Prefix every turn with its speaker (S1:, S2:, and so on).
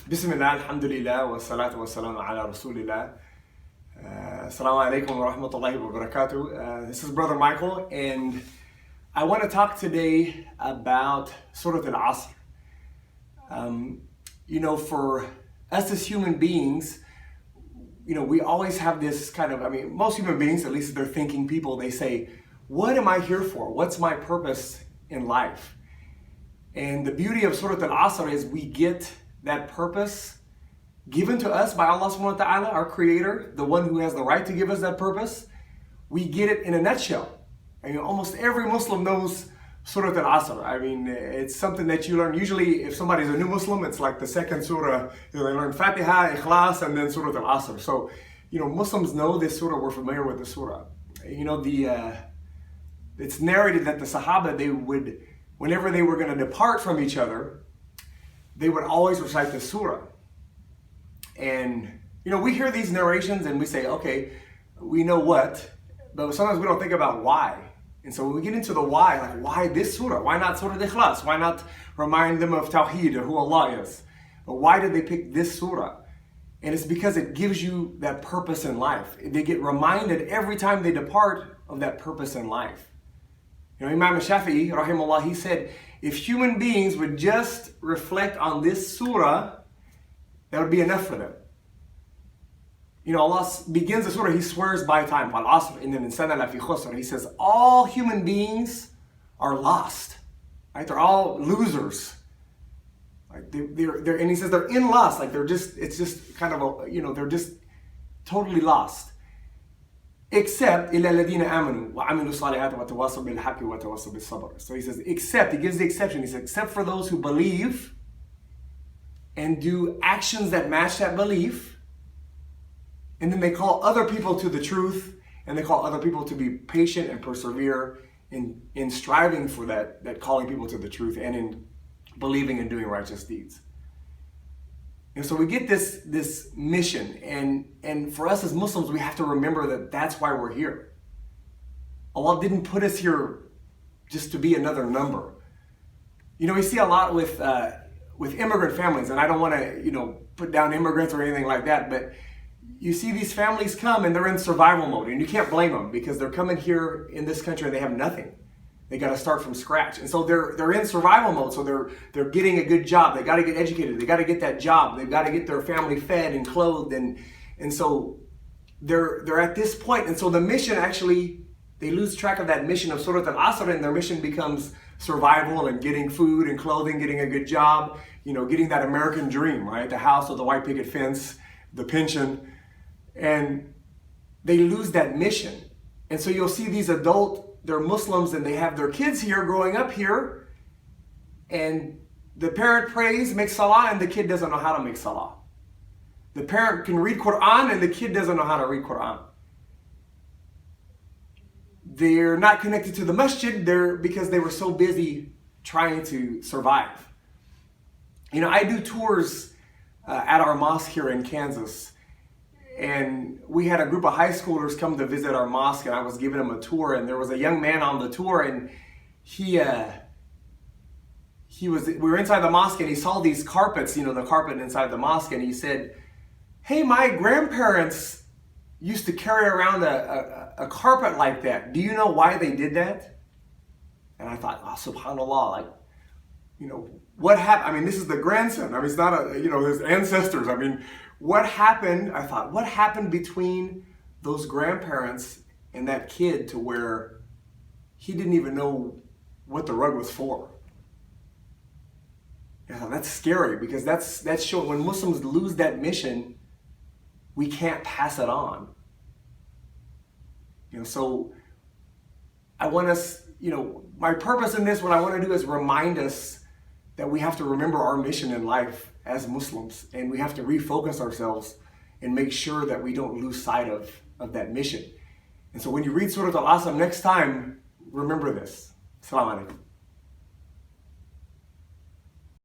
S1: Bismillah, alhamdulillah, wa salatu wa salam ala rasulillah. Assalamu alaikum wa rahmatullahi wa barakatuh. This is Brother Michael, and I want to talk today about Surat-Al-Asr. For us as human beings, we always have this kind of, most human beings, at least they're thinking people, they say, what am I here for? What's my purpose in life? And the beauty of Surat-Al-Asr is we get that purpose given to us by Allah subhanahu wa ta'ala, our creator, the one who has the right to give us that purpose. We get it in a nutshell. Almost every Muslim knows Surat-Al-Asr. It's something that you learn. Usually, if somebody's a new Muslim, it's like the second surah. They learn Fatiha, Ikhlas, and then Surat-Al-Asr. So, Muslims know this surah. We're familiar with the surah. It's narrated that the Sahaba, whenever they were going to depart from each other, they would always recite the surah. And, we hear these narrations and we say, okay, we know what, but sometimes we don't think about why. And so when we get into the why, like why this surah? Why not Surah Al-Ikhlas? Why not remind them of Tawheed or who Allah is? But why did they pick this surah? And it's because it gives you that purpose in life. They get reminded every time they depart of that purpose in life. Imam Shafi'i, rahimahullah, he said, if human beings would just reflect on this surah, that would be enough for them. Allah begins the surah, He swears by time, Al-Asr, and then insana la fi khusr. He says, all human beings are lost. Right? They're all losers. Like they're, and he says they're in loss. Like they're just totally lost. Except إِلَّا الَّذِينَ آمَنُوا وَعَمِلُوا الصَّالِحَاتِ وَتَوَاصَوْا بِالْحَقِّ وَتَوَاصَوْا بِالصَّبْرِ. So he says, except, he gives the exception. He says, except for those who believe and do actions that match that belief, and then they call other people to the truth, and they call other people to be patient and persevere in striving for that calling people to the truth, and in believing and doing righteous deeds. And so we get this mission, and for us as Muslims, we have to remember that that's why we're here. Allah didn't put us here just to be another number. We see a lot with immigrant families, and I don't want to put down immigrants or anything like that, but you see these families come and they're in survival mode, and you can't blame them because they're coming here in this country and they have nothing. They got to start from scratch. And so they're in survival mode. So they're getting a good job. They got to get educated. They got to get that job. They've got to get their family fed and clothed. And so they're at this point. And so the mission actually, they lose track of that mission of Surat-Al-Asr, and their mission becomes survival and getting food and clothing, getting a good job, getting that American dream, right? The house with the white picket fence, the pension. And they lose that mission. And so you'll see these they're Muslims and they have their kids here growing up here, and the parent prays, makes salah, and the kid doesn't know how to make salah. The parent can read Quran and the kid doesn't know how to read Quran. They're not connected to the masjid because they were so busy trying to survive. I do tours at our mosque here in Kansas. And we had a group of high schoolers come to visit our mosque, and I was giving them a tour, and there was a young man on the tour, and we were inside the mosque, and he saw these carpets, the carpet inside the mosque, and he said, hey, my grandparents used to carry around a carpet like that. Do you know why they did that? And I thought, oh, subhanAllah, what happened? This is the grandson. It's not his ancestors. What happened? I thought, what happened between those grandparents and that kid to where he didn't even know what the rug was for? Yeah, that's scary, because that's showing when Muslims lose that mission, we can't pass it on. So I want us, my purpose in this, what I want to do is remind us that we have to remember our mission in life as Muslims, and we have to refocus ourselves and make sure that we don't lose sight of that mission. And so when you read Surah Al-Asr next time, remember this. Assalamu alaikum.